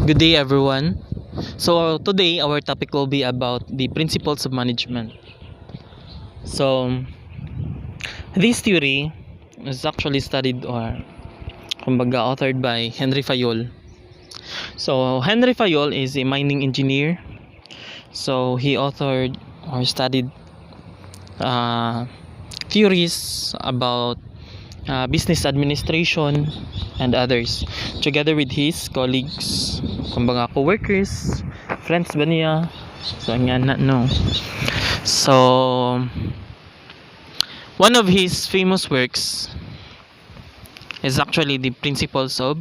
Good day, everyone. So, today our topic will be about the principles of management. So, this theory is actually studied or kumbaga authored by Henry Fayol. So, Henry Fayol is a mining engineer. So, he authored or studied uh, theories about business administration and others together with his colleagues, kumbaga co-workers, friends ba niya? So, nga na, no. So, one of his famous works is actually the principles of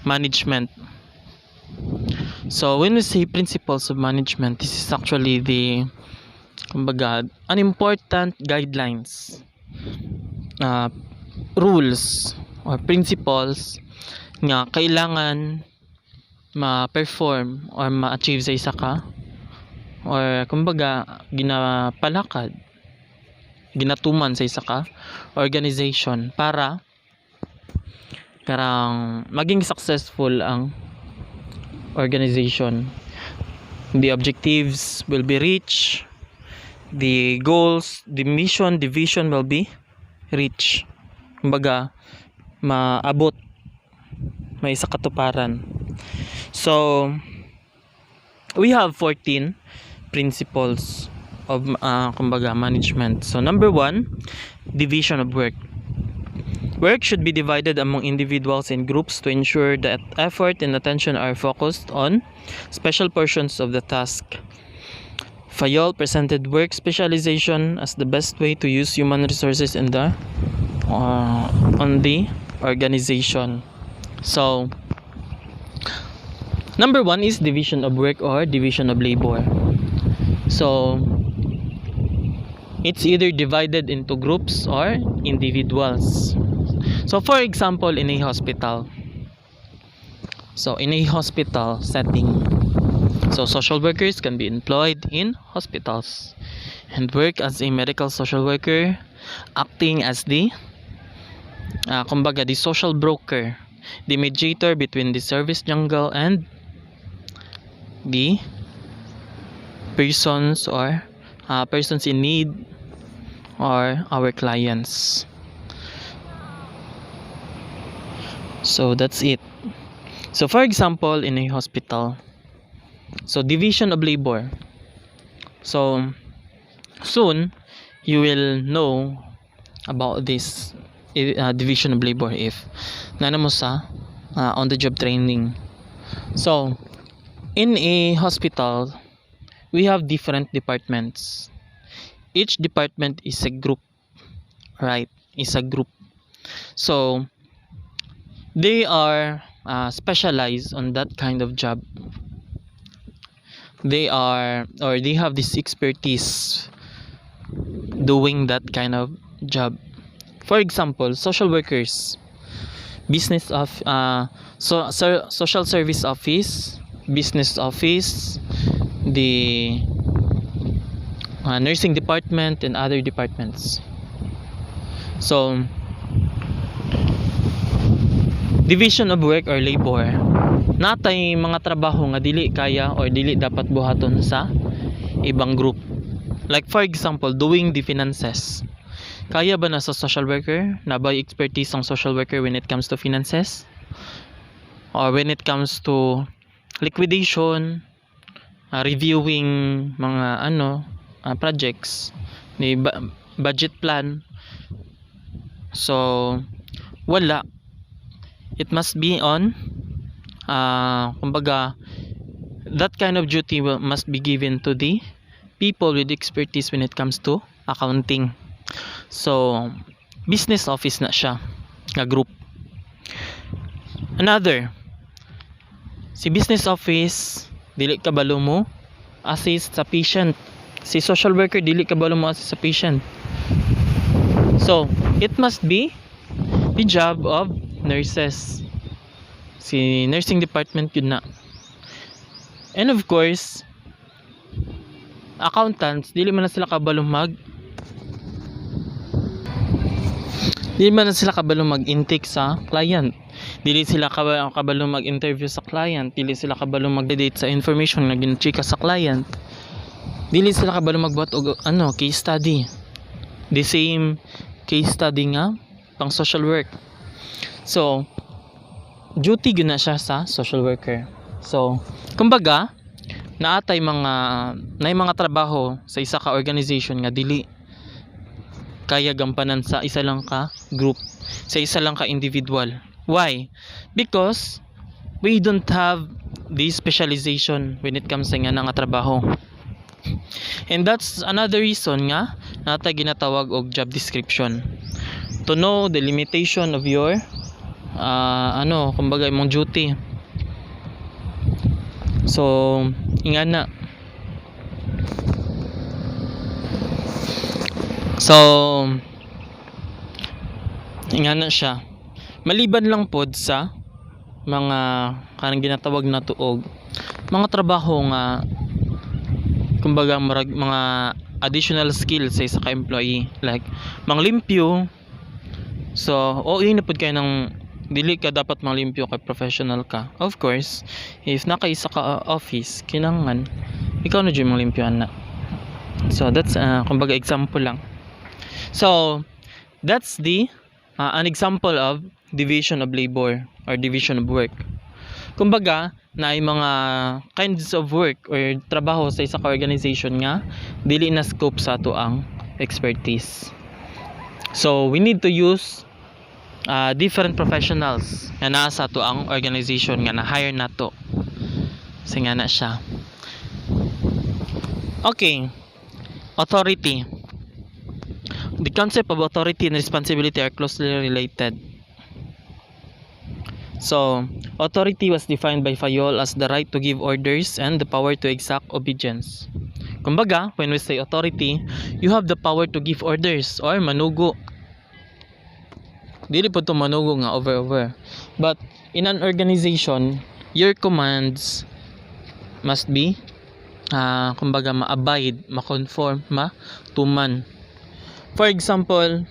management. So, when we say principles of management, this is actually the kumbaga an important guidelines, rules or principles nga kailangan ma-perform or ma-achieve sa isa ka or kumbaga ginapalakad, ginatuman sa isa ka organization para karang maging successful ang organization. The objectives will be reached, the goals, the mission, the vision will be reached. Kumbaga maabot, may isa katuparan. So we have 14 principles of kumbaga management. So number 1, division of work. Work should be divided among individuals and groups to ensure that effort and attention are focused on special portions of the task. Fayol presented work specialization as the best way to use human resources in the on the organization. So number 1 is division of work or division of labor. So it's either divided into groups or individuals. So for example, in a hospital. So in a hospital setting, so social workers can be employed in hospitals and work as a medical social worker, acting as the kumbaga the social broker, the mediator between the service jungle and the persons or persons in need or our clients. So that's it. So for example, in a hospital, so division of labor. So soon you will know about this division of labor if nana mo sa on the job training. So in a hospital, we have different departments. Each department is a group, right? Is a group. So they are specialized on that kind of job. They are or they have this expertise doing that kind of job. For example, social workers, business of social service office, business office, the nursing department and other departments. So division of work or labor, natay mga trabaho nga dili kaya or dili dapat buhaton sa ibang group. Like for example, doing the finances. Kaya ba na sa social worker? Na ba expertise ang social worker when it comes to finances? Or when it comes to liquidation, reviewing mga projects, ni budget plan. So wala. It must be on kumbaga that kind of duty must be given to the people with expertise when it comes to accounting. So business office na siya nga group. Another, si business office dili kabalo mo assist sa patient. Si social worker dili kabalo mo assist sa patient. So it must be the job of nurses, si nursing department yun na. And of course accountants dili man na sila kabalo Di man na sila kabalo mag-intake sa client. Dili sila kabalo mag-interview sa client. Dili sila kabalo mag-date sa information na ginchika sa client. Dili sila kabalo magbuhat og case study. The same case study nga pang social work. So, duty gyud na siya sa social worker. So, kumbaga, naatay mga trabaho sa isa ka organization nga dili kaya gampanan sa isa lang ka group, sa isa lang ka individual. Why? Because we don't have the specialization when it comes sa nga trabaho. And that's another reason nga natay ginatawag og job description. To know the limitation of your kumbaga imong duty. So, ingana. So, ingana siya. Maliban lang pod sa mga kanang ginatawag na tuog, mga trabaho nga kumbaga mga additional skills sa isa ka employee, like manglimpyo. So, na pod kayo ng dili ka dapat manglimpyo kay professional ka. Of course, if nakaisa ka office, kinangan ikaw na jud manglimpyoan na. So, that's kumbaga example lang. So, that's an example of division of labor or division of work. Kumbaga, na ay mga kinds of work or trabaho sa isa ka organization nga dili na scope sa ato ang expertise. So, we need to use different professionals nga naa sa ato ang organization nga na-hire nato. So, nga na siya. Okay. Authority. The concept of authority and responsibility are closely related. So, authority was defined by Fayol as the right to give orders and the power to exact obedience. Kumbaga, when we say authority, you have the power to give orders or manugo. Dili po ito manugo nga over. But in an organization, your commands must be kumbaga ma-abide, ma-conform, ma-tuman. For example,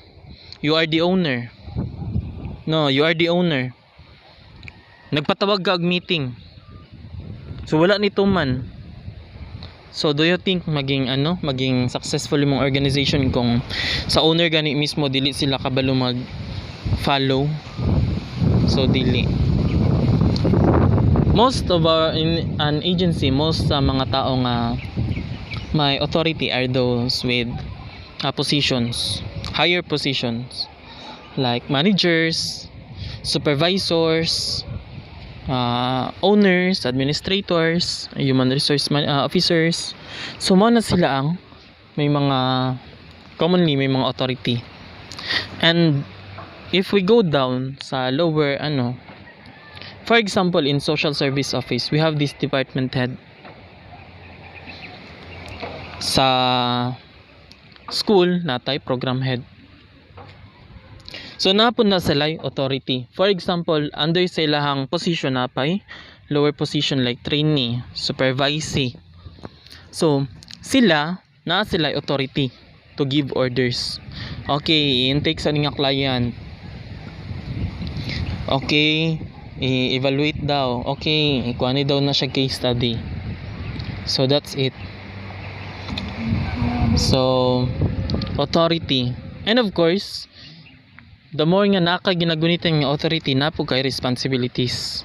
you are the owner. You are the owner. Nagpatawag ka og meeting. So wala ni tuman. So do you think maging successful yung organization kung sa owner gani mismo dili sila kabalo mag-follow? So dili. Most of in an agency, most sa mga tao nga may authority are those with positions, higher positions like managers, supervisors, owners, administrators, human resource officers. So mo na sila ang may mga authority. And if we go down sa lower for example in social service office, we have this department head. Sa school natay program head. So napon na sila authority. For example, under silahang position napay lower position like trainee, supervisee. So sila authority to give orders. Okay, intake sa nga client. Okay, i-evaluate daw. Okay, ikuha daw na siya case study. So that's it. So, authority. And of course, the more nga ginagunit ng authority, napo kay responsibilities.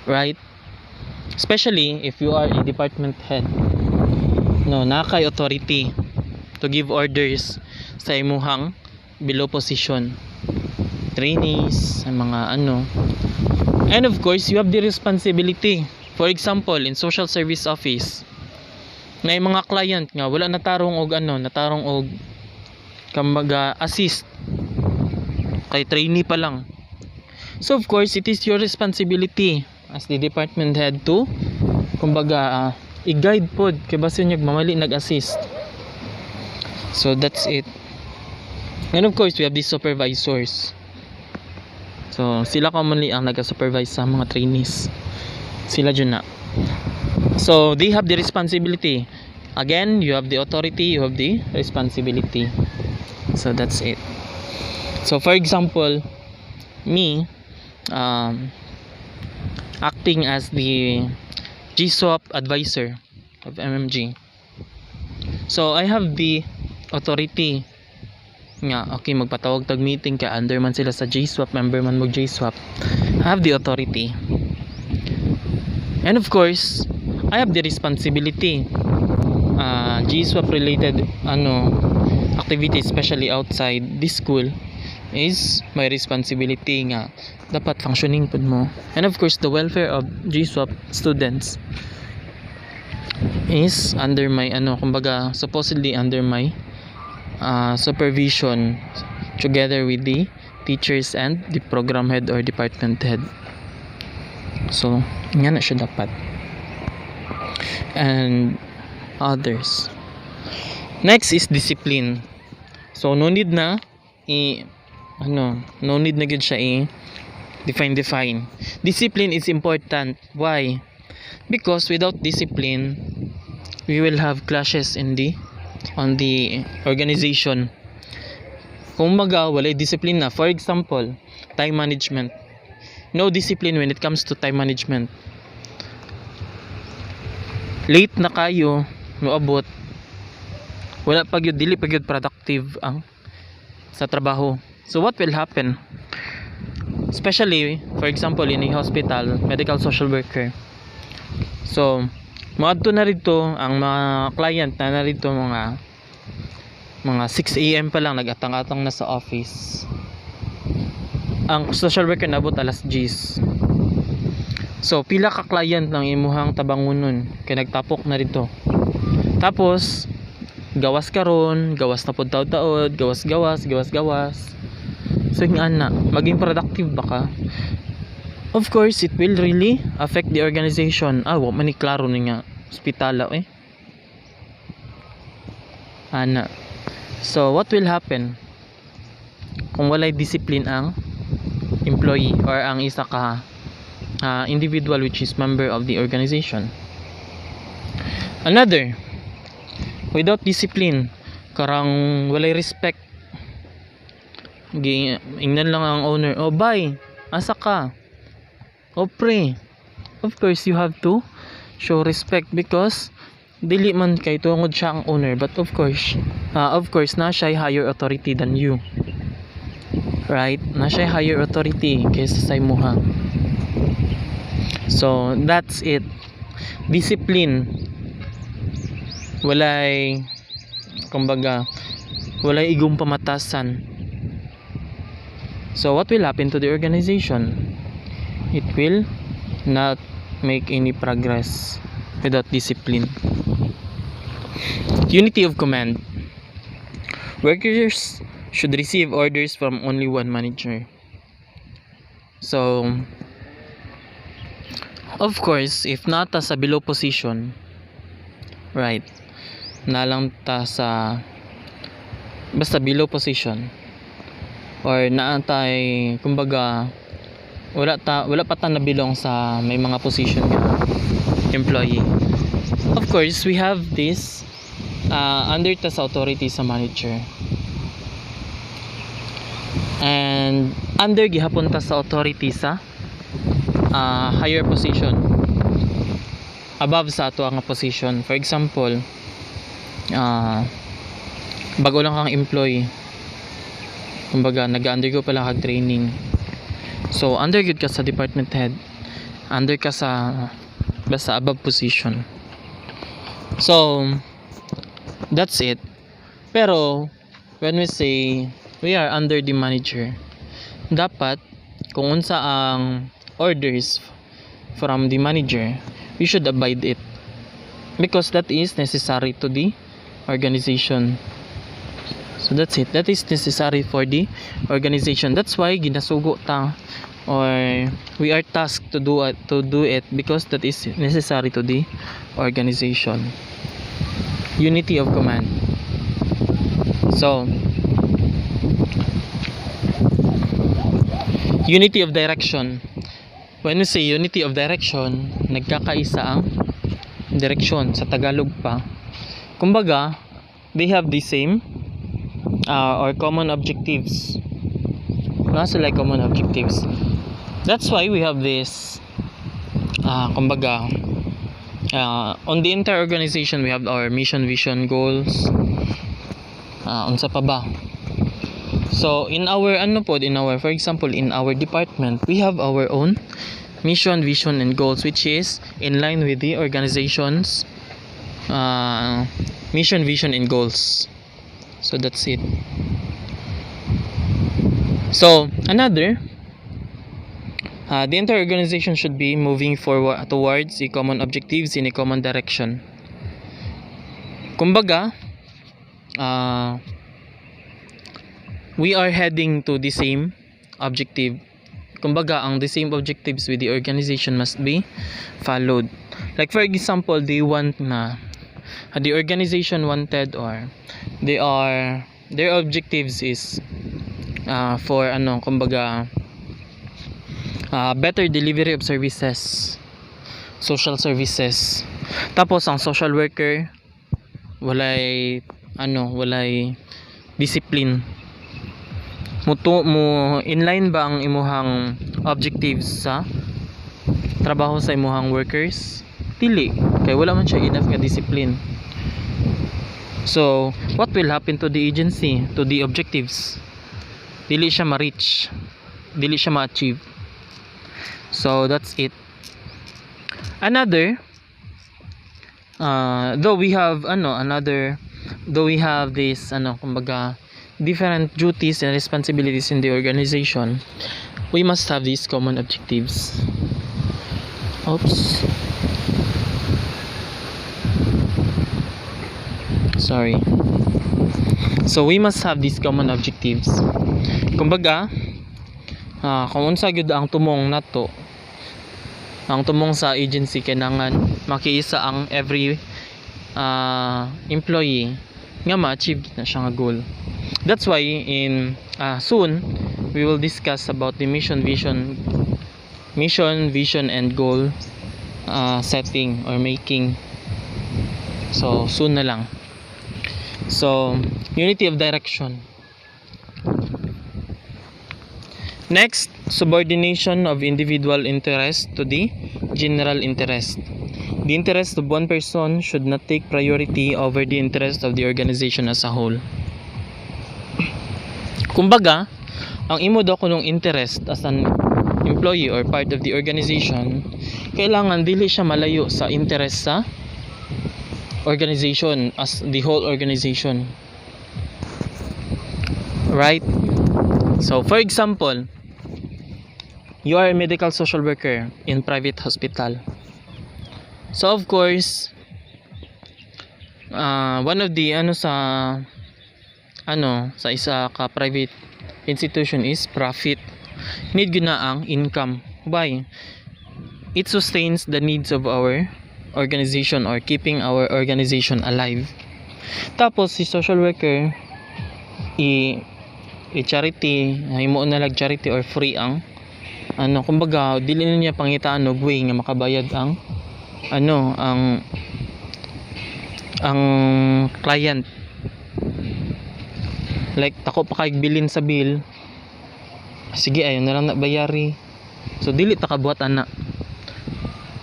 Right? Especially if you are a department head. Nakay authority to give orders sa imuhang below position. Trainees, mga And of course, you have the responsibility. For example, in social service office, may mga client nga wala natarong og kumbaga assist kay trainee pa lang. So of course it is your responsibility as the department head to kumbaga i-guide pod kay basin yung mamali nag-assist. So that's it. And of course we have the supervisors. So sila commonly ang nag-supervise sa mga trainees. Sila dyan na. So they have the responsibility. Again, you have the authority, you have the responsibility. So that's it. So for example, me acting as the GSWAP advisor of MMG. So I have the authority nga, okay, magpatawag tag meeting ka under man sila sa GSWAP, member man mo GSWAP. I have the authority. And of course, I have the responsibility. GSWAP related activities, especially outside this school, is my responsibility nga dapat functioning pud mo. And of course, the welfare of GSWAP students is under my kumbaga supposedly under my supervision together with the teachers and the program head or department head. So nga na siya dapat, and others. Next is discipline. So no need na no need na gud siya define. Discipline is important. Why? Because without discipline, we will have clashes on the organization. Kung walay discipline na, for example, time management. No discipline when it comes to time management. Late na kayo moabot, wala pa gyud, dili pa gyud productive ang sa trabaho. So what will happen? Especially for example in a hospital, medical social worker. So moadto na rito ang mga client na narito mga 6 AM pa lang nagatang-atang na sa office. Ang social worker nabot alas 10. So pila ka client lang imuhang tabangunon kay nagtapok na rito. Tapos gawas karon, gawas na pud taud-taud, gawas. So nga na, maging productive ba ka? Of course, it will really affect the organization. Wa man ni klaro ni nga ospital ana. So what will happen kung walay discipline ang employee or ang isa ka individual which is member of the organization? Another, without discipline, karang walay respect, ingnan lang ang owner, bye, asa ka, pre. Of course you have to show respect because dili man kay tungod siya ang owner, but of course na siya higher authority than you, right? Na siya higher authority kaysa sa imuha. So that's it. Discipline, walay igong pamatasan. So what will happen to the organization? It will not make any progress without discipline. Unity of command. Workers should receive orders from only one manager. So of course, if nata sa below position, right, nalang ta sa basta below position, or naantay kumbaga wala pa ta nabilong sa may mga position nga employee. Of course, we have this under ta sa authority sa manager, and under gihapon ta sa authority sa higher position above sa ato nga position. For example, bago lang kang employee, kumbaga nag-undergo pa lang kag training, so under good ka sa department head, under ka sa basta above position. So that's it. Pero when we say we are under the manager, dapat kung unsa ang orders from the manager, we should abide it because that is necessary to the organization. So that's it. That is necessary for the organization. That's why ginasugo ta, or we are tasked to do it because that is necessary to the organization. Unity of command. So unity of direction. When we say unity of direction, nagkakaisa ang direksyon sa Tagalog pa. Kumbaga, they have the same or common objectives. Mga sila common objectives. That's why we have this kumbaga on the entire organization we have our mission, vision, goals. Unsa pa ba? So in our for example in our department we have our own mission, vision, and goals, which is in line with the organization's mission, vision, and goals. So that's it. So another, the entire organization should be moving forward towards a common objectives in a common direction. Kumbaga, we are heading to the same objective. Kumbaga, ang the same objectives with the organization must be followed. Like for example, they want na the organization wanted, or their objectives is for kumbaga better delivery of services, social services. Tapos ang social worker walay discipline. Mo inline ba ang imuhang objectives sa trabaho sa imuhang workers? Dili, kay wala man siya enough nga discipline. So what will happen to the agency, to the objectives? Dili siya ma-reach, dili siya ma-achieve. So that's it. Another, though we have this kumbaga different duties and responsibilities in the organization, we must have these common objectives. Sorry. So we must have these common objectives. Kumbaga, kung unsa gyud ang tumong nato, ang tumong sa agency, kailangan makiisa ang every employee nga ma-achieve na siya nga goal. That's why in soon we will discuss about the mission, vision, and goal setting or making. So soon na lang. So unity of direction. Next, subordination of individual interest to the general interest. The interest of one person should not take priority over the interest of the organization as a whole. Kumbaga, ang imo daw kunong interest as an employee or part of the organization, kailangan dili siya malayo sa interest sa organization as the whole organization. Right? So, for example, you are a medical social worker in private hospital. So, of course, one of the sa isa ka private institution is profit. Need yun na ang income. Why? It sustains the needs of our organization or keeping our organization alive. Tapos si social worker charity, himo na lag charity or free ang kumbaga dili na niya pangitaan og way nga makabayad ang ang client. Like tako pa kay bilin sa bill, sige ayon na lang na bayari, so dili ta kabuhat ana.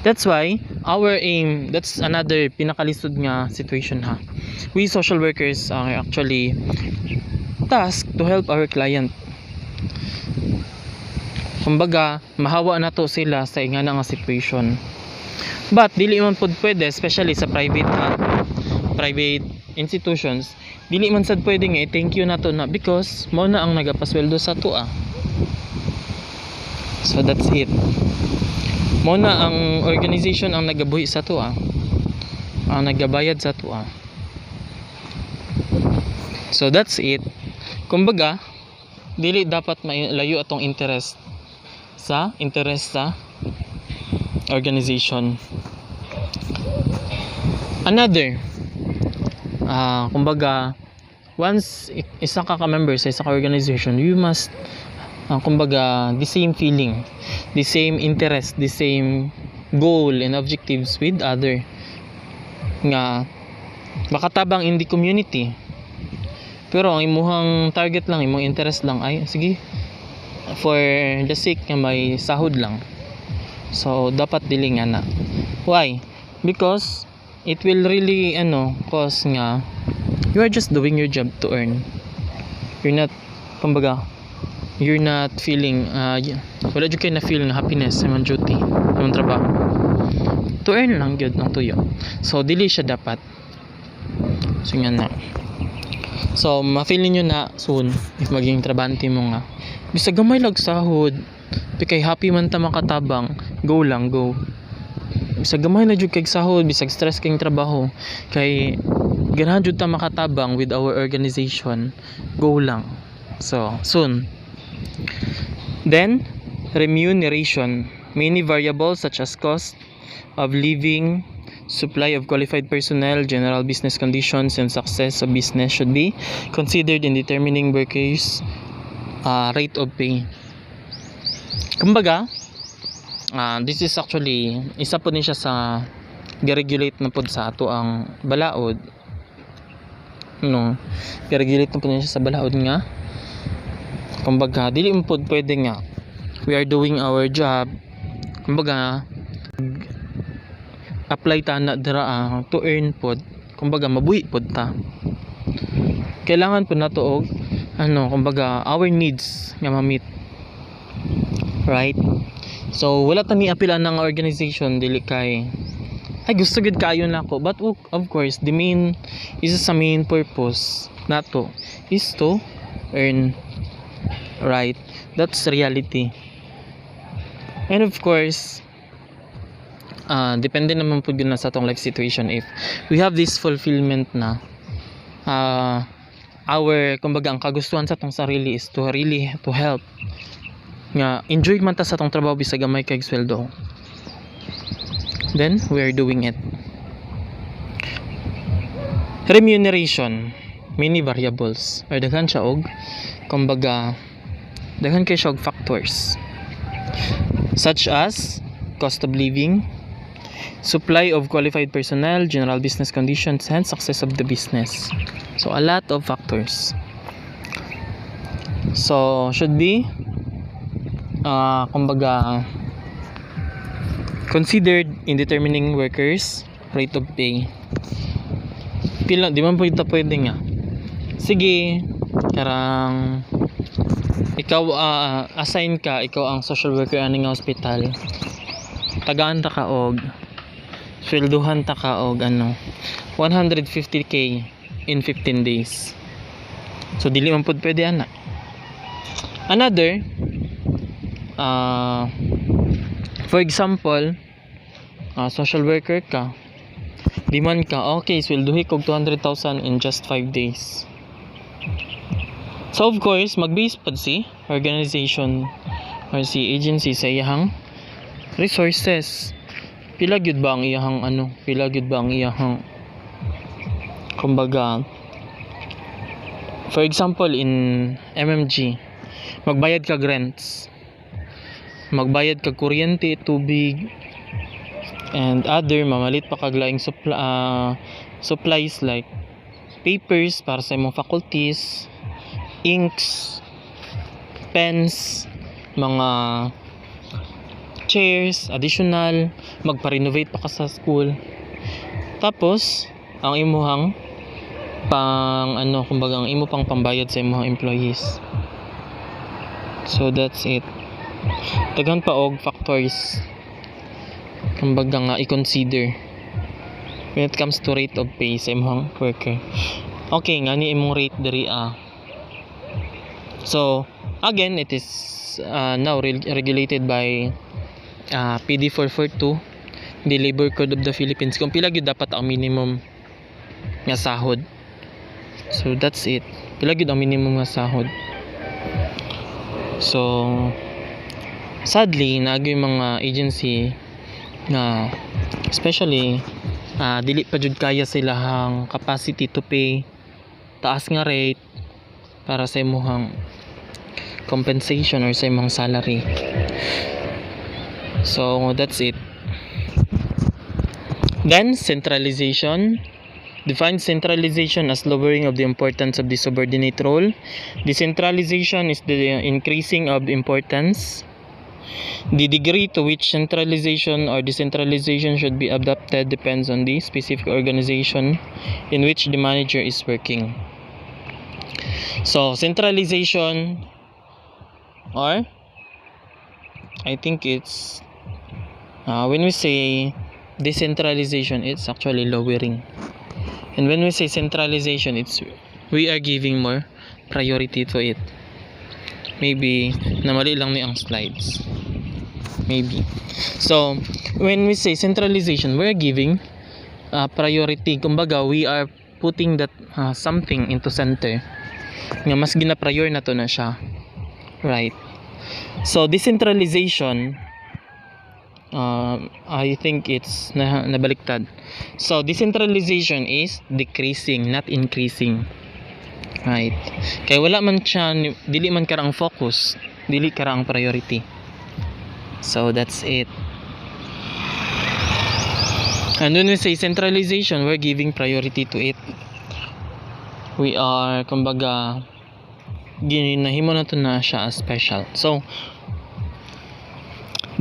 That's why our aim, that's another pinakalisod nga situation ha. We social workers are actually tasked to help our client. Kumbaga mahawa na to sila sa ingana nga situation. But dili man pud pwede, especially sa private institutions, dili man sad pwede nga thank you na to na because mo na ang nagapasweldo sa tuwa. So that's it. Mo na ang organization ang nagabuhi sa tuwa, ang nagabayad sa tuwa. So that's it. Kumbaga dili dapat malayo atong interest sa organization. Another, kumbaga once isa ka member sa isa ka organization, you must kumbaga the same feeling, the same interest, the same goal and objectives with other nga makatabang in the community. Pero ang imuhang target lang, imong interest lang ay sige for the sake nga may sahod lang. So dapat dili nga na. Why? Because it will really cause nga you are just doing your job to earn. You're not, kumbaga, you're not feeling wala jud kay na feel nga happiness sa imong duty, imong trabaho. To earn lang gyud ng tuyo. So dili siya dapat. So nga na. So ma-feel niyo na soon if maging trabante mo nga. Bisag gamay lag sahod, kay happy man ta makatabang, go lang, go. Bisag gamay na jud kay sahod, bisag stress kay trabaho, kay ganahan jud ta makatabang with our organization, go lang. So soon. Then remuneration, many variables such as cost of living, supply of qualified personnel, general business conditions, and success of business should be considered in determining workers' rate of pay. Kumbaga, this is actually isa po ni siya sa gi-regulate na pod sa ato ang balaod. Gi-regulate na po niya sa balaod nga. Kumbaga, dili mo pod pwede nga we are doing our job. Kumbaga, apply ta na dira to earn pod. Kumbaga, mabuhi pod ta. Kailangan po na to og kumbaga, our needs nga ma-meet. Right? So wala ta ni apilan ng organization dili kay ay gusto gud kayo nako, but of course the main purpose nato is to earn, right? That's reality. And of course depende naman po yun na sa atong life situation. If we have this fulfillment na our kumbaga ang kagustuhan sa atong sarili is to really to help nga enjoy man ta sa atong trabaho bisag gamay kay sweldo, then we are doing it. Remuneration, many variables or daghan siya og kumbaga daghan kay siya og factors such as cost of living, supply of qualified personnel, general business conditions, and success of the business. So a lot of factors. So should be kumbaga considered in determining workers' rate of pay. Pila di man pwede nga. Sige, karang ikaw assign ka, ikaw ang social worker aning hospital. Tagaan ta ka og swelduhan ta ka og 150k in 15 days. So dili man pud pwede ana. Another for example, social worker ka, di man ka okay swelduhi kog 200,000 in just 5 days. So of course mag-base pud si organization or si agency sa iyang resources. Pila gyud ba ang iyang kumbaga, for example in MMG magbayad ka rents, magbayad ka kuryente, tubig, and other mamalit pa kag laing supplies like papers para sa imong faculties, inks, pens, mga chairs, additional, magpa-renovate pa ka sa school. Tapos ang imuhang kumbaga ang imo pang pambayad sa imong employees. So that's it. Daghan pa og factors kumbaga nga i-consider when it comes to rate of pay sa imong worker. Okay nga ni imong rate diri So again, it is now regulated by PD 442, the Labor Code of the Philippines, kung pila gyud dapat ang minimum nga sahod. So that's it. Pila gyud ang minimum nga sahod. So sadly naagay mga agency na especially dili pa jud kaya silahang capacity to pay taas nga rate para sa imong compensation or sa imong salary. So that's it. Then centralization, defines centralization as lowering of the importance of the subordinate role. Decentralization is the increasing of importance. The degree to which centralization or decentralization should be adopted depends on the specific organization in which the manager is working. So, centralization, or I think it's when we say decentralization, it's actually lowering. And when we say centralization, it's we are giving more priority to it. Maybe namali lang ni ang slides. Maybe. So, when we say centralization, we're giving priority. Kumbaga, we are putting that something into center. Nga mas gina-prior na to na siya. Right. So, decentralization, I think it's nabaliktad. So, decentralization is decreasing, not increasing. Right. Kaya wala man siya, dili man karang focus, dili karang priority. So, that's it. And when we say centralization, we're giving priority to it. We are, kumbaga, ginahimo na to na siya as special. So,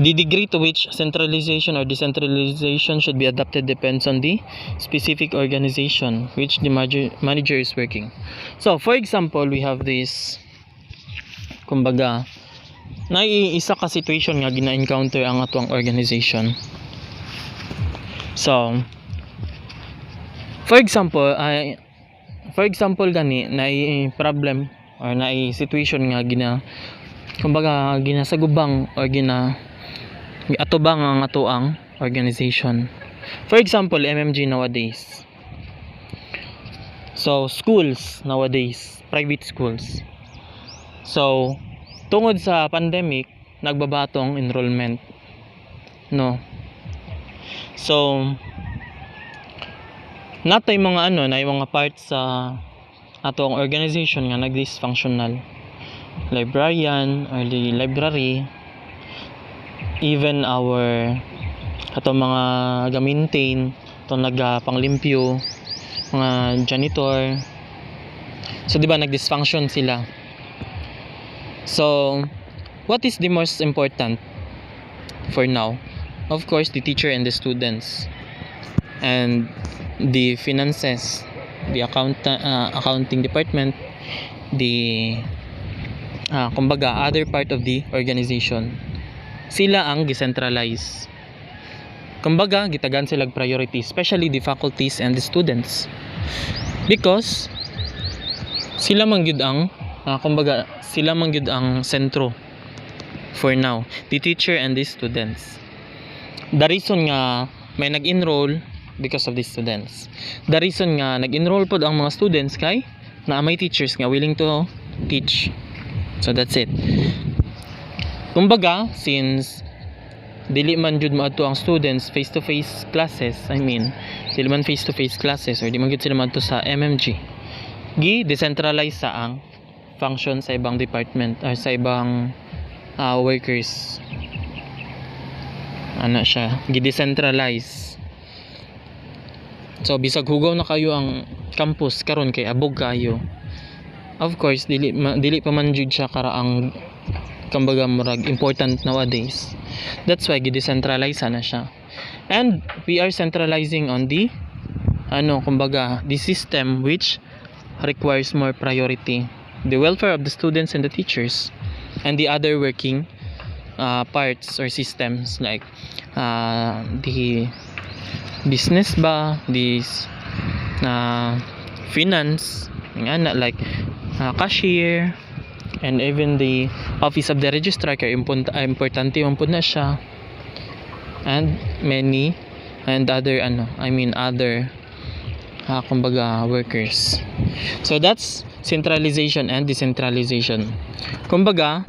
the degree to which centralization or decentralization should be adopted depends on the specific organization which the manager is working. So, for example, we have this, kumbaga, naiisa ka situation nga gina-encounter ang atuang organization. So, for example, gani nai problem or nai situation nga kumbaga ginasagubang or atubang ang atuang organization. For example, MMG nowadays. So, schools nowadays, private schools. So, tungod sa pandemic, nagbabatong enrollment. No. So, natay mga mga parts sa atong organization nga nag-dysfunctional. Librarian or the library, even our atong mga ga-maintain, atong nagpanglimpyo, mga janitor. So, di ba nag-dysfunction sila? So, what is the most important for now? Of course, the teacher and the students, and the finances, the accounting department, the kumbaga other part of the organization. Sila ang decentralized. Kumbaga, gitagan sila priority, especially the faculties and the students. Because sila man gyud ang kumbaga sila man gyud ang sentro for now, the teacher and the students. The reason nga may nag-enroll because of the students. The reason nga nag-enroll pod ang mga students kay na may teachers nga willing to teach. So that's it. Kumbaga, since dili man jud maadto ang students face to face classes, dili man face to face classes or di man gyud sila maadto sa MMG, gi-decentralize sa ang function sa ibang department or sa ibang workers. Gi-decentralize. So, bisag hugaw na kayo ang campus karon kay abog kayo. Of course, dili pa man jud siya karaang kumbaga murag important nowadays. That's why gi-decentralize na siya. And we are centralizing on the kumbaga the system which requires more priority. The welfare of the students and the teachers, and the other working parts or systems like the business ba, this finance, like cashier, and even the office of the registrar kay importante man pud na siya, and many and other other kumbaga workers. So that's centralization and decentralization. Kumbaga,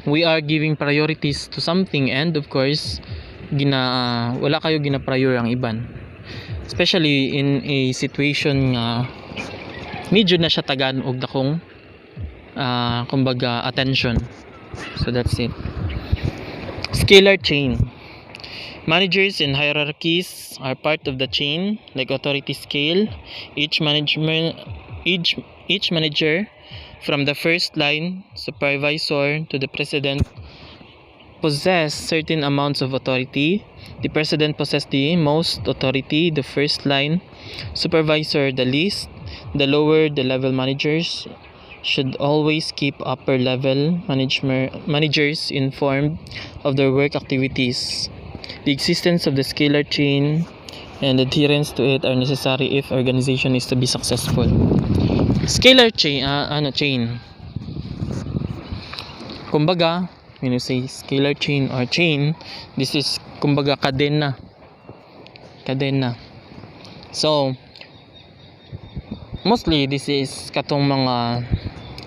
we are giving priorities to something, and of course wala kayo gina-prior ang iban, especially in a situation nga medyo na siya tagan og dakong kumbaga attention. So that's it. Scalar chain. Managers and hierarchies are part of the chain, like authority scale. Each manager, from the first line supervisor to the president, possess certain amounts of authority. The president possesses the most authority, the first line supervisor the least. The lower the level managers should always keep upper level managers informed of their work activities. The existence of the scalar chain and adherence to it are necessary if organization is to be successful. Scalar chain, chain. Kumbaga, when you say scalar chain or chain, this is kumbaga kadena. So, mostly this is katong mga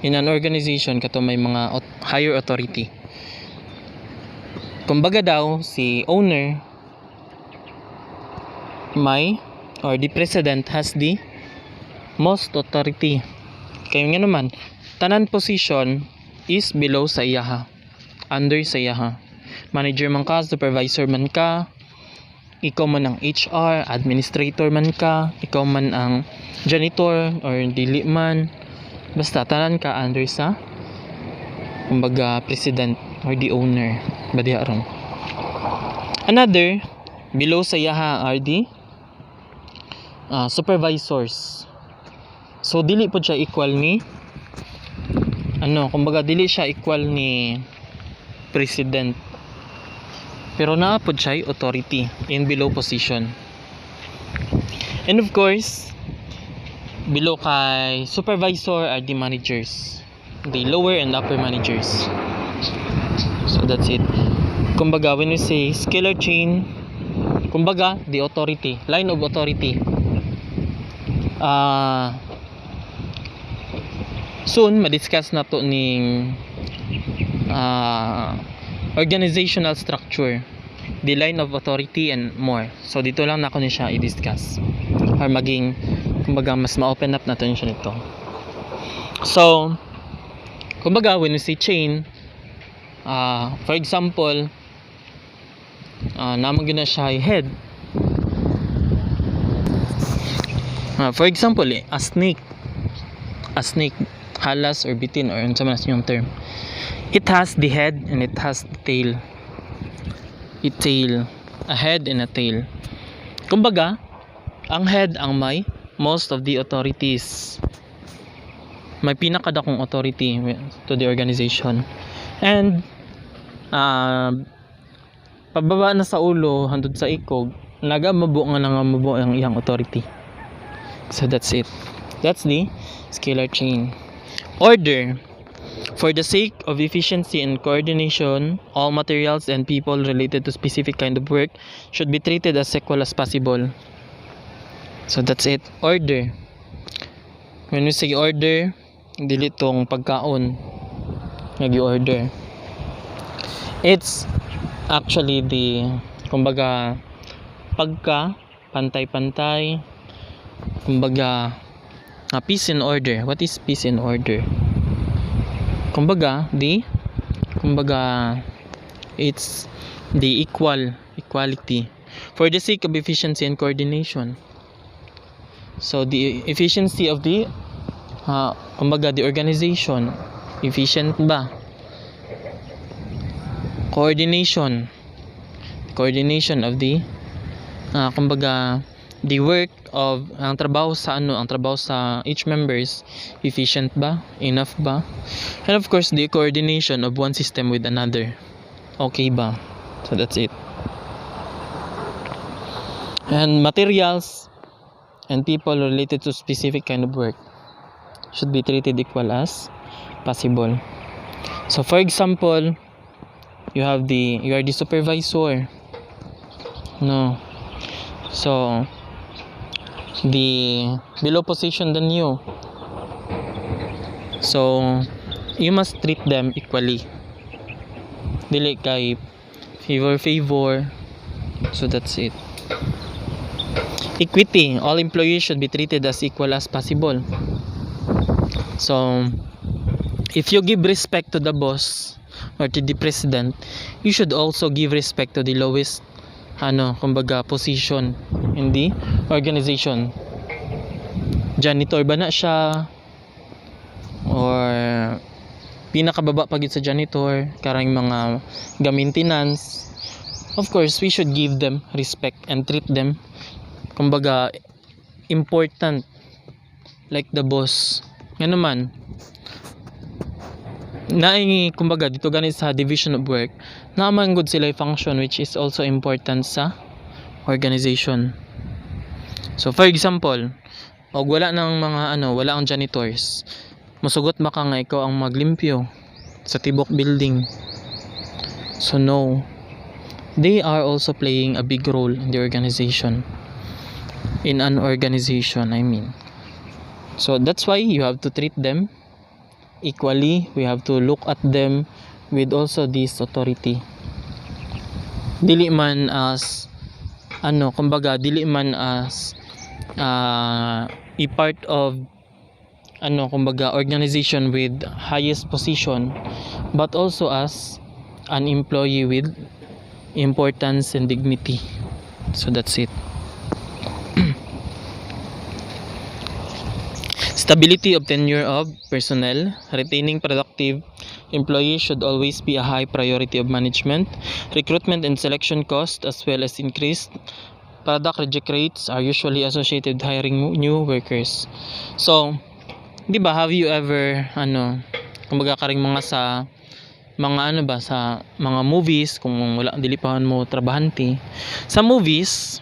in an organization katong may mga higher authority. Kumbaga daw si owner may or the president has the most authority. Kaya nga naman, tanan position is below sa iyaha, under sa iyaha. Manager man ka, supervisor man ka, ikaw man ang HR, administrator man ka, ikaw man ang janitor or dili man, basta tanan ka under sa kumbaga president or the owner badiharon. Another below sa iyaha are the supervisors. So dili po siya equal ni kumbaga dili siya equal ni president, pero naa po siya authority in below position. And of course, below kay supervisor are the managers, the lower and upper managers. So that's it. Kumbaga when we say scalar chain, kumbaga the authority, line of authority. Soon madiscuss na to ning organizational structure, the line of authority and more. So dito lang nako ni siya i-discuss or maging kumbaga mas ma-open up natin siya nito. So kumbaga when we say chain, for example, naman gina siya head. For example, a snake, halas or bitin or ano man yung term. It has the head and it has the tail. A head and a tail. Kumbaga, ang head ang may most of the authorities. May pinakadakong authority to the organization. And pababa na sa ulo hangtod sa ikog, mabuo ang iyang authority. So that's it. That's the scalar chain. Order. For the sake of efficiency and coordination, all materials and people related to specific kind of work should be treated as equal as possible. So that's it. Order. When we say order, dili tong pagkaon nag-order. It's actually the kumbaga pagka pantay-pantay, kumbaga peace and order. What is peace and order? Kumbaga it's the equality for the sake of efficiency and coordination. So the efficiency of the kumbaga the organization, efficient ba? Coordination of the kumbaga the work of ang trabaho sa each members, efficient ba, enough ba, and of course the coordination of one system with another, okay ba. So that's it. And materials and people related to specific kind of work should be treated equal as possible. So for example, you are the supervisor, no, so the below position than you, so you must treat them equally, dili kay favor. So that's it. Equity. All employees should be treated as equal as possible. So if you give respect to the boss or to the president, you should also give respect to the lowest kumbaga position in the organization. Janitor ba na siya or pinakababa pagit sa janitor, karang mga maintenance. Of course, we should give them respect and treat them kumbaga important like the boss. Nga naman kumbaga dito ganit sa division of work naman good sila function which is also important sa organization. So for example, og wala nang mga wala ang janitors, musugot maka nga ikaw ang maglimpyo sa tibok building. So no, they are also playing a big role in the organization, in an organization I mean. So that's why you have to treat them equally. We have to look at them with also this authority. Dili man as kumbaga dili man as a part of kumbaga organization with highest position, but also as an employee with importance and dignity. So that's it. Stability of tenure of personnel. Retaining productive employees should always be a high priority of management. Recruitment and selection costs as well as increased product reject rates are usually associated with hiring new workers. So, di ba, have you ever kumbaga karing mga sa mga sa mga movies, kung wala dili pa mo trabahante sa movies,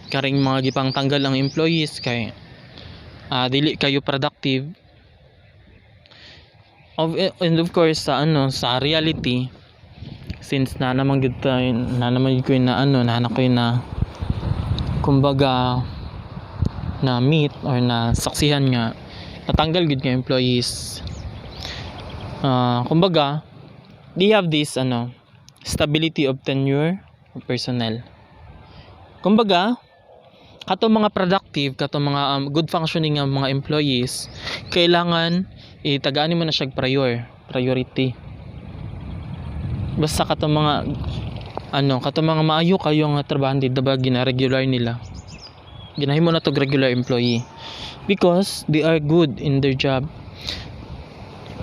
karing mga gipang tanggal ang employees kay dili kayo productive. And of course sa reality, since na naman gud ko na kumbaga na meet or na saksihan nga natanggal gud nga employees, kumbaga they have this stability of tenure of personnel. Kumbaga katong mga productive, katong mga good functioning nga mga employees, kailangan itagaan mo na siya priority. Basta katong mga katong mga maayo kayo nga trabahante diba gina-regular nila, ginahimo na to regular employee because they are good in their job,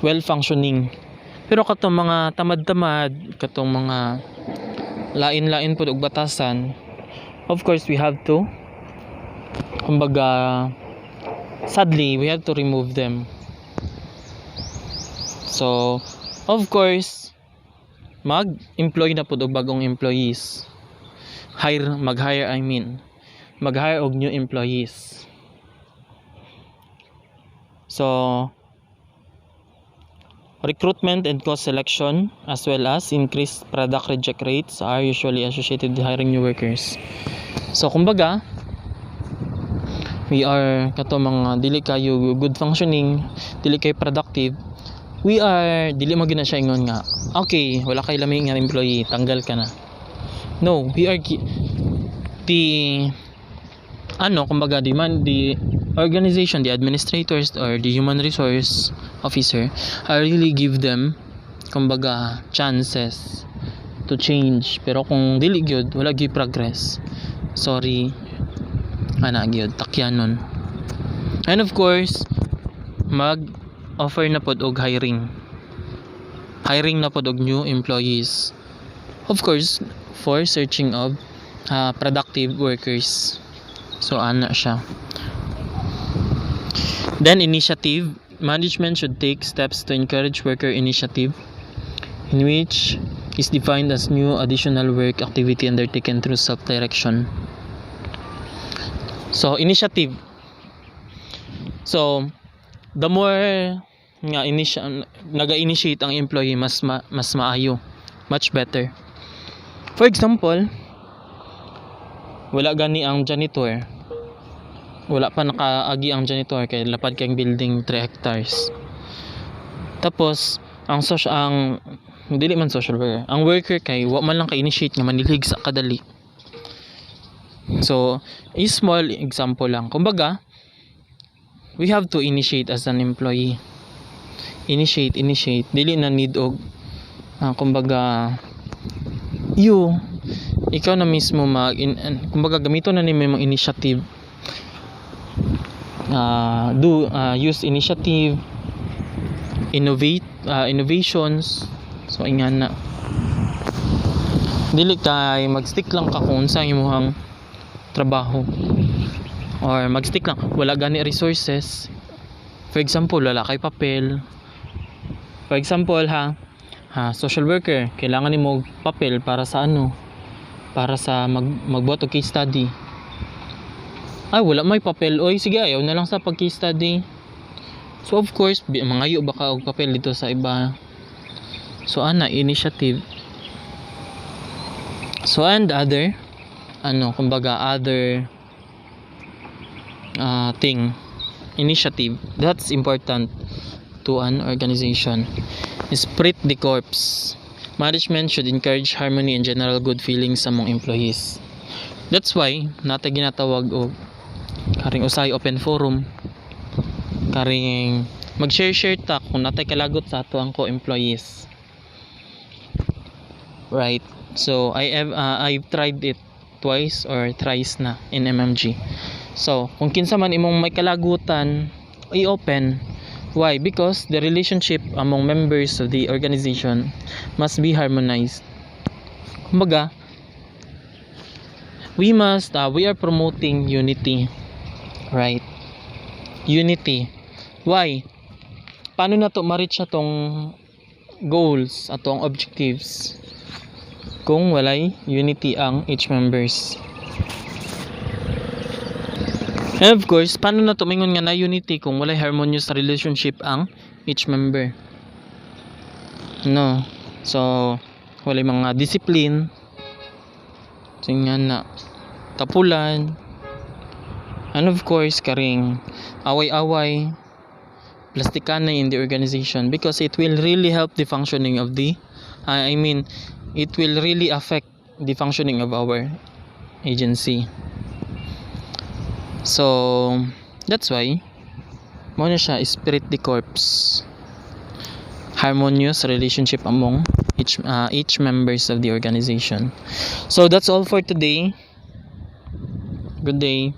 well functioning. Pero katong mga tamad-tamad, katong mga lain-lain po og batasan, of course we have to kumbaga sadly we have to remove them. So of course mag-employ na po og bagong employees, mag-hire og new employees. So recruitment and cost selection as well as increased product reject rates are usually associated with hiring new workers. So kumbaga we are mga dili kayo good functioning, dili kayo productive, we are dili mo gina siya ingon nga okay wala kay lami nga employee tanggal ka na. No, we are the kumbaga the organization, the administrators or the human resource officer I really give them kumbaga chances to change. Pero kung dili gyud wala gyud progress, sorry gyud takyanon. And of course mag offer na pod og hiring na pod og new employees, of course for searching of productive workers. So ana siya. Then initiative. Management should take steps to encourage worker initiative, in which is defined as new additional work activity undertaken through self-direction. So initiative. So the more nga naga-initiate ang employee, mas maayo, much better. For example, wala gani ang janitor, wala pa nakaagi ang janitor kay lapad kay building 3 hectares. Tapos ang dili man social worker, ang worker kay wa man lang ka-initiate nga manilig sa kadali. So a small example lang, kumbaga we have to initiate as an employee. Initiate dili na need og kumbaga you ikaw na mismo kumbaga gamito na nimo yung initiative, use initiative, innovations. So ingan na dili kay magstick lang ka kung unsang imong trabaho, or magstick lang wala gani resources. For example, wala kay papel. For example social worker, kailangan nimo papel para sa para sa magbuhat og case study. Ay wala may papel, oy sige ayaw na lang sa pag case study. So of course mangayo baka og papel dito sa iba. So initiative. So and other other thing, initiative, that's important to an organization. Spirit de corps. Management should encourage harmony and general good feelings among employees. That's why natay ginatawag og karing usay open forum, karing mag-share ta kung natay kalagot sa ato ang co-employees. Right? So I've tried it twice or thrice na in MMG. So kung kinsa man imong may kalagutan, i-open. Why? Because the relationship among members of the organization must be harmonized. Kumbaga, we are promoting unity. Right? Unity. Why? Paano na to ma-reach atong goals, atong objectives, kung walay unity ang each members? And of course, paano na tumingon nga na unity kung walay harmonious relationship ang each member? No. So, walay mga discipline, tingnan na tapulan, and of course, karing away-away, plastikanay in the organization, because it will really help the functioning of the it will really affect the functioning of our agency. So that's why mo na siya spirit de corps, harmonious relationship among each members of the organization. So that's all for today. Good day.